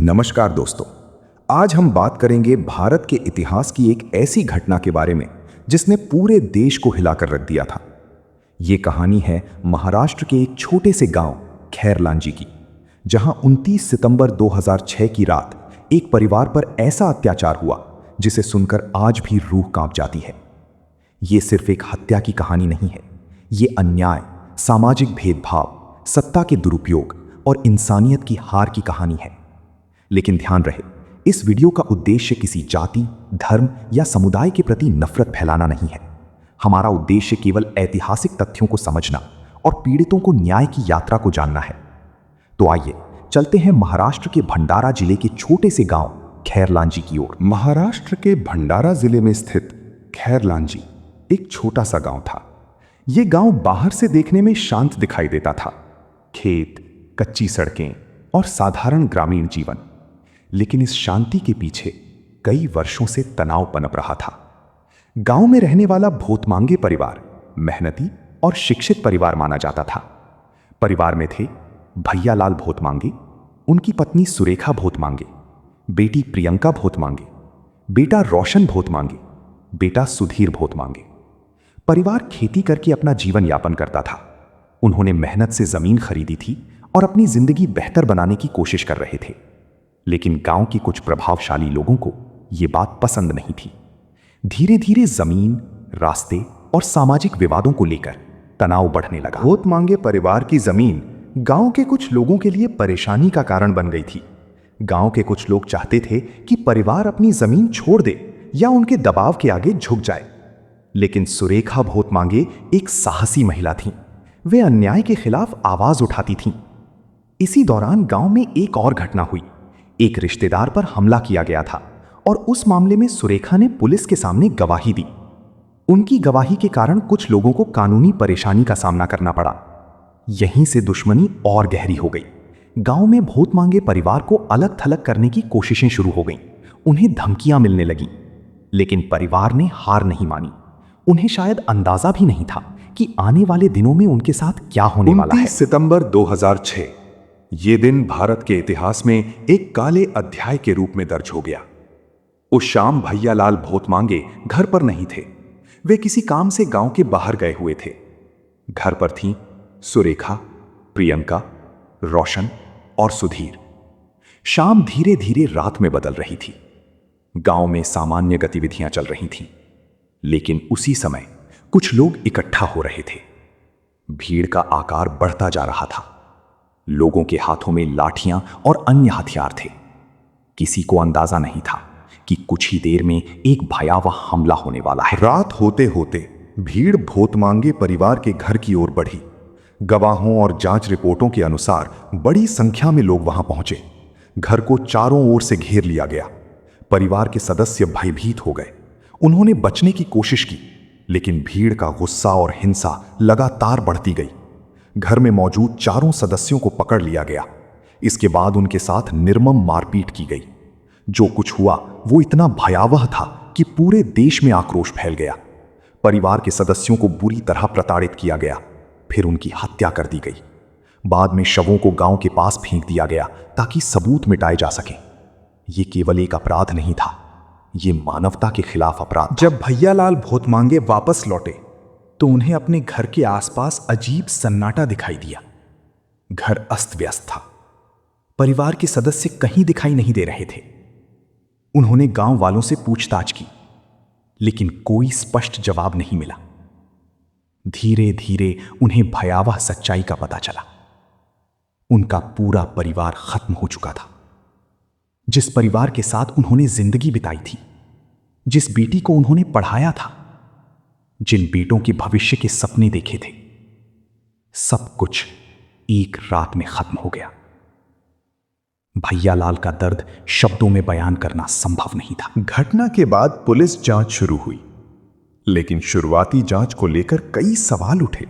नमस्कार दोस्तों। आज हम बात करेंगे भारत के इतिहास की एक ऐसी घटना के बारे में जिसने पूरे देश को हिलाकर रख दिया था। ये कहानी है महाराष्ट्र के एक छोटे से गांव खैरलांजी की, जहां 29 सितंबर 2006 की रात एक परिवार पर ऐसा अत्याचार हुआ जिसे सुनकर आज भी रूह कांप जाती है। ये सिर्फ एक हत्या की कहानी नहीं है, ये अन्याय, सामाजिक भेदभाव, सत्ता के दुरुपयोग और इंसानियत की हार की कहानी है। लेकिन ध्यान रहे, इस वीडियो का उद्देश्य किसी जाति, धर्म या समुदाय के प्रति नफरत फैलाना नहीं है। हमारा उद्देश्य केवल ऐतिहासिक तथ्यों को समझना और पीड़ितों को न्याय की यात्रा को जानना है। तो आइए चलते हैं महाराष्ट्र के भंडारा जिले के छोटे से गांव खैरलांजी की ओर। महाराष्ट्र के भंडारा जिले में स्थित खैरलांजी एक छोटा सा गांव था। यह गांव बाहर से देखने में शांत दिखाई देता था, खेत, कच्ची सड़कें और साधारण ग्रामीण जीवन। लेकिन इस शांति के पीछे कई वर्षों से तनाव पनप रहा था। गांव में रहने वाला भोतमांगे परिवार मेहनती और शिक्षित परिवार माना जाता था। परिवार में थे भैयालाल भोतमांगे, उनकी पत्नी सुरेखा भोतमांगे, बेटी प्रियंका भोतमांगे, बेटा रोशन भोतमांगे, बेटा सुधीर भोतमांगे। परिवार खेती करके अपना जीवन यापन करता था। उन्होंने मेहनत से जमीन खरीदी थी और अपनी जिंदगी बेहतर बनाने की कोशिश कर रहे थे। लेकिन गांव के कुछ प्रभावशाली लोगों को यह बात पसंद नहीं थी। धीरे धीरे जमीन, रास्ते और सामाजिक विवादों को लेकर तनाव बढ़ने लगा। भोतमांगे परिवार की जमीन गांव के कुछ लोगों के लिए परेशानी का कारण बन गई थी। गांव के कुछ लोग चाहते थे कि परिवार अपनी जमीन छोड़ दे या उनके दबाव के आगे झुक जाए। लेकिन सुरेखा भोतमांगे एक साहसी महिला थीं। वे अन्याय के खिलाफ आवाज उठाती थीं। इसी दौरान गांव में एक और घटना हुई। एक रिश्तेदार पर हमला किया गया था और उस मामले में सुरेखा ने पुलिस के सामने गवाही दी। उनकी गवाही के कारण कुछ लोगों को कानूनी परेशानी का सामना करना पड़ा। यहीं से दुश्मनी और गहरी हो गई। गांव में भोतमांगे परिवार को अलग थलग करने की कोशिशें शुरू हो गईं। उन्हें धमकियां मिलने लगीं। लेकिन परिवार ने हार नहीं मानी। उन्हें शायद अंदाजा भी नहीं था कि आने वाले दिनों में उनके साथ क्या होने वाला है। 29 सितंबर 2006 ये दिन भारत के इतिहास में एक काले अध्याय के रूप में दर्ज हो गया। उस शाम भैयालाल भोतमांगे घर पर नहीं थे। वे किसी काम से गांव के बाहर गए हुए थे। घर पर थीं सुरेखा, प्रियंका, रोशन और सुधीर। शाम धीरे धीरे रात में बदल रही थी। गांव में सामान्य गतिविधियां चल रही थीं। लेकिन उसी समय कुछ लोग इकट्ठा हो रहे थे। भीड़ का आकार बढ़ता जा रहा था। लोगों के हाथों में लाठियां और अन्य हथियार थे। किसी को अंदाजा नहीं था कि कुछ ही देर में एक भयावह हमला होने वाला है। रात होते होते भीड़ भोतमांगे परिवार के घर की ओर बढ़ी। गवाहों और जांच रिपोर्टों के अनुसार बड़ी संख्या में लोग वहां पहुंचे। घर को चारों ओर से घेर लिया गया। परिवार के सदस्य भयभीत हो गए। उन्होंने बचने की कोशिश की, लेकिन भीड़ का गुस्सा और हिंसा लगातार बढ़ती गई। घर में मौजूद चारों सदस्यों को पकड़ लिया गया। इसके बाद उनके साथ निर्मम मारपीट की गई। जो कुछ हुआ वो इतना भयावह था कि पूरे देश में आक्रोश फैल गया। परिवार के सदस्यों को बुरी तरह प्रताड़ित किया गया। फिर उनकी हत्या कर दी गई। बाद में शवों को गांव के पास फेंक दिया गया ताकि सबूत मिटाए जा सके। ये केवल एक अपराध नहीं था, ये मानवता के खिलाफ अपराध था। जब भैयालाल भोतमांगे वापस लौटे तो उन्हें अपने घर के आसपास अजीब सन्नाटा दिखाई दिया। घर अस्त व्यस्त था। परिवार के सदस्य कहीं दिखाई नहीं दे रहे थे। उन्होंने गांव वालों से पूछताछ की, लेकिन कोई स्पष्ट जवाब नहीं मिला। धीरे धीरे उन्हें भयावह सच्चाई का पता चला। उनका पूरा परिवार खत्म हो चुका था। जिस परिवार के साथ उन्होंने जिंदगी बिताई थी, जिस बेटी को उन्होंने पढ़ाया था, जिन बेटों के भविष्य के सपने देखे थे, सब कुछ एक रात में खत्म हो गया। भैयालाल का दर्द शब्दों में बयान करना संभव नहीं था। घटना के बाद पुलिस जांच शुरू हुई, लेकिन शुरुआती जांच को लेकर कई सवाल उठे।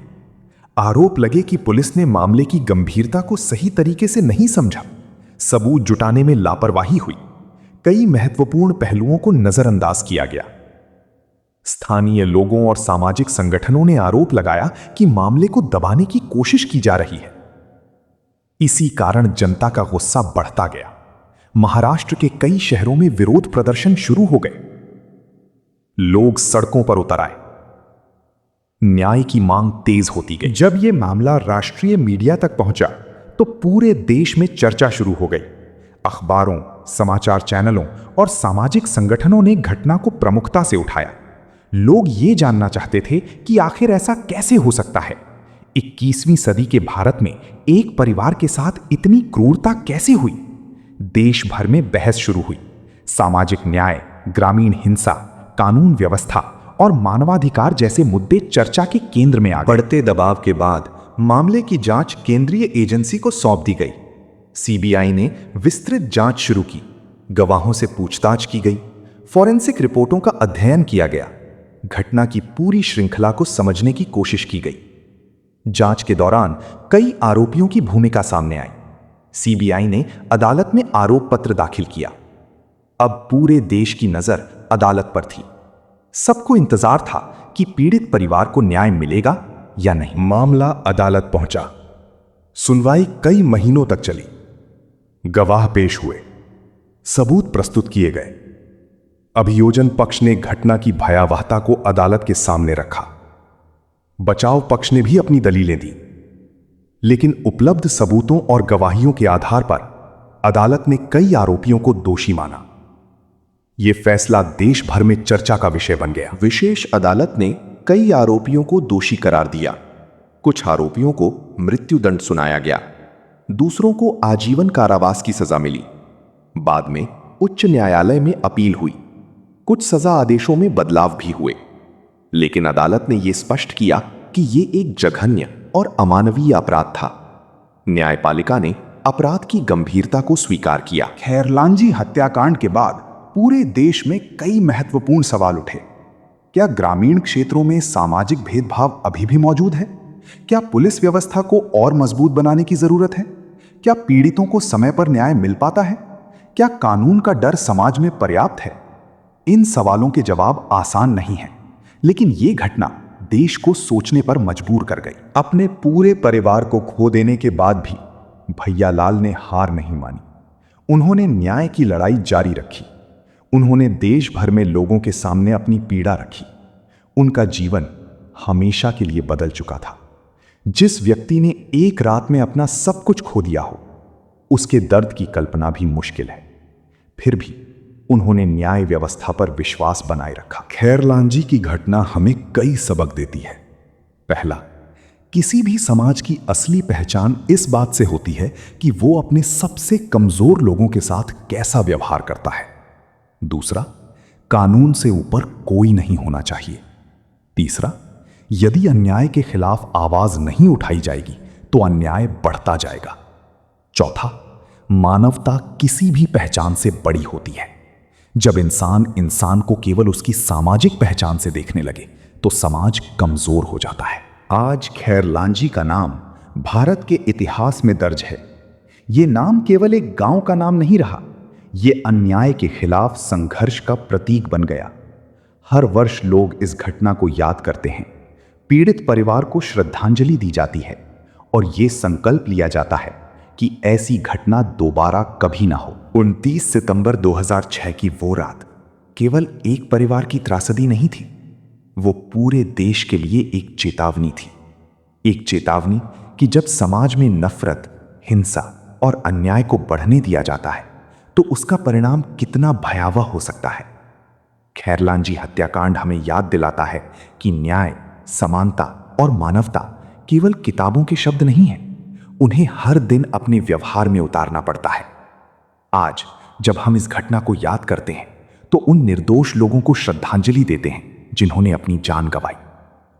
आरोप लगे कि पुलिस ने मामले की गंभीरता को सही तरीके से नहीं समझा। सबूत जुटाने में लापरवाही हुई। कई महत्वपूर्ण पहलुओं को नजरअंदाज किया गया। स्थानीय लोगों और सामाजिक संगठनों ने आरोप लगाया कि मामले को दबाने की कोशिश की जा रही है। इसी कारण जनता का गुस्सा बढ़ता गया। महाराष्ट्र के कई शहरों में विरोध प्रदर्शन शुरू हो गए। लोग सड़कों पर उतर आए। न्याय की मांग तेज होती गई। जब यह मामला राष्ट्रीय मीडिया तक पहुंचा तो पूरे देश में चर्चा शुरू हो गई। अखबारों, समाचार चैनलों और सामाजिक संगठनों ने घटना को प्रमुखता से उठाया। लोग ये जानना चाहते थे कि आखिर ऐसा कैसे हो सकता है। 21वीं सदी के भारत में एक परिवार के साथ इतनी क्रूरता कैसे हुई? देश भर में बहस शुरू हुई। सामाजिक न्याय, ग्रामीण हिंसा, कानून व्यवस्था और मानवाधिकार जैसे मुद्दे चर्चा के केंद्र में आ गए। बढ़ते दबाव के बाद मामले की जांच केंद्रीय एजेंसी को सौंप दी गई। सीबीआई ने विस्तृत जांच शुरू की। गवाहों से पूछताछ की गई। फॉरेंसिक रिपोर्टों का अध्ययन किया गया। घटना की पूरी श्रृंखला को समझने की कोशिश की गई। जांच के दौरान कई आरोपियों की भूमिका सामने आई। सीबीआई ने अदालत में आरोप पत्र दाखिल किया। अब पूरे देश की नजर अदालत पर थी। सबको इंतजार था कि पीड़ित परिवार को न्याय मिलेगा या नहीं। मामला अदालत पहुंचा। सुनवाई कई महीनों तक चली। गवाह पेश हुए, सबूत प्रस्तुत किए गए। अभियोजन पक्ष ने घटना की भयावहता को अदालत के सामने रखा। बचाव पक्ष ने भी अपनी दलीलें दी। लेकिन उपलब्ध सबूतों और गवाहियों के आधार पर अदालत ने कई आरोपियों को दोषी माना। यह फैसला देश भर में चर्चा का विषय बन गया। विशेष अदालत ने कई आरोपियों को दोषी करार दिया। कुछ आरोपियों को मृत्युदंड सुनाया गया। दूसरों को आजीवन कारावास की सजा मिली। बाद में उच्च न्यायालय में अपील हुई। कुछ सजा आदेशों में बदलाव भी हुए। लेकिन अदालत ने यह स्पष्ट किया कि यह एक जघन्य और अमानवीय अपराध था। न्यायपालिका ने अपराध की गंभीरता को स्वीकार किया। खैरलांजी हत्याकांड के बाद पूरे देश में कई महत्वपूर्ण सवाल उठे। क्या ग्रामीण क्षेत्रों में सामाजिक भेदभाव अभी भी मौजूद है? क्या पुलिस व्यवस्था को और मजबूत बनाने की जरूरत है? क्या पीड़ितों को समय पर न्याय मिल पाता है? क्या कानून का डर समाज में पर्याप्त है? इन सवालों के जवाब आसान नहीं हैं, लेकिन ये घटना देश को सोचने पर मजबूर कर गई। अपने पूरे परिवार को खो देने के बाद भी भैया लाल ने हार नहीं मानी। उन्होंने न्याय की लड़ाई जारी रखी। उन्होंने देश भर में लोगों के सामने अपनी पीड़ा रखी। उनका जीवन हमेशा के लिए बदल चुका था। जिस व्यक्ति ने एक रात में अपना सब कुछ खो दिया हो, उसके दर्द की कल्पना भी मुश्किल है। फिर भी उन्होंने न्याय व्यवस्था पर विश्वास बनाए रखा। खैरलांजी की घटना हमें कई सबक देती है। पहला, किसी भी समाज की असली पहचान इस बात से होती है कि वो अपने सबसे कमजोर लोगों के साथ कैसा व्यवहार करता है। दूसरा, कानून से ऊपर कोई नहीं होना चाहिए। तीसरा, यदि अन्याय के खिलाफ आवाज नहीं उठाई जाएगी तो अन्याय बढ़ता जाएगा। चौथा, मानवता किसी भी पहचान से बड़ी होती है। जब इंसान इंसान को केवल उसकी सामाजिक पहचान से देखने लगे तो समाज कमजोर हो जाता है। आज खैरलांजी का नाम भारत के इतिहास में दर्ज है। ये नाम केवल एक गांव का नाम नहीं रहा, ये अन्याय के खिलाफ संघर्ष का प्रतीक बन गया। हर वर्ष लोग इस घटना को याद करते हैं, पीड़ित परिवार को श्रद्धांजलि दी जाती है और ये संकल्प लिया जाता है कि ऐसी घटना दोबारा कभी ना हो। 29 सितंबर 2006 की वो रात केवल एक परिवार की त्रासदी नहीं थी, वो पूरे देश के लिए एक चेतावनी थी। एक चेतावनी कि जब समाज में नफरत, हिंसा और अन्याय को बढ़ने दिया जाता है तो उसका परिणाम कितना भयावह हो सकता है। खैरलांजी हत्याकांड हमें याद दिलाता है कि न्याय, समानता और मानवता केवल किताबों के शब्द नहीं हैं, उन्हें हर दिन अपने व्यवहार में उतारना पड़ता है। आज जब हम इस घटना को याद करते हैं तो उन निर्दोष लोगों को श्रद्धांजलि देते हैं जिन्होंने अपनी जान गंवाई,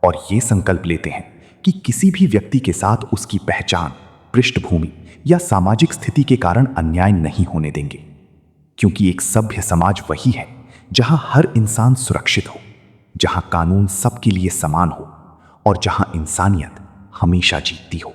और ये संकल्प लेते हैं कि किसी भी व्यक्ति के साथ उसकी पहचान, पृष्ठभूमि या सामाजिक स्थिति के कारण अन्याय नहीं होने देंगे। क्योंकि एक सभ्य समाज वही है जहां हर इंसान सुरक्षित हो, जहां कानून सबके लिए समान हो और जहां इंसानियत हमेशा जीतती हो।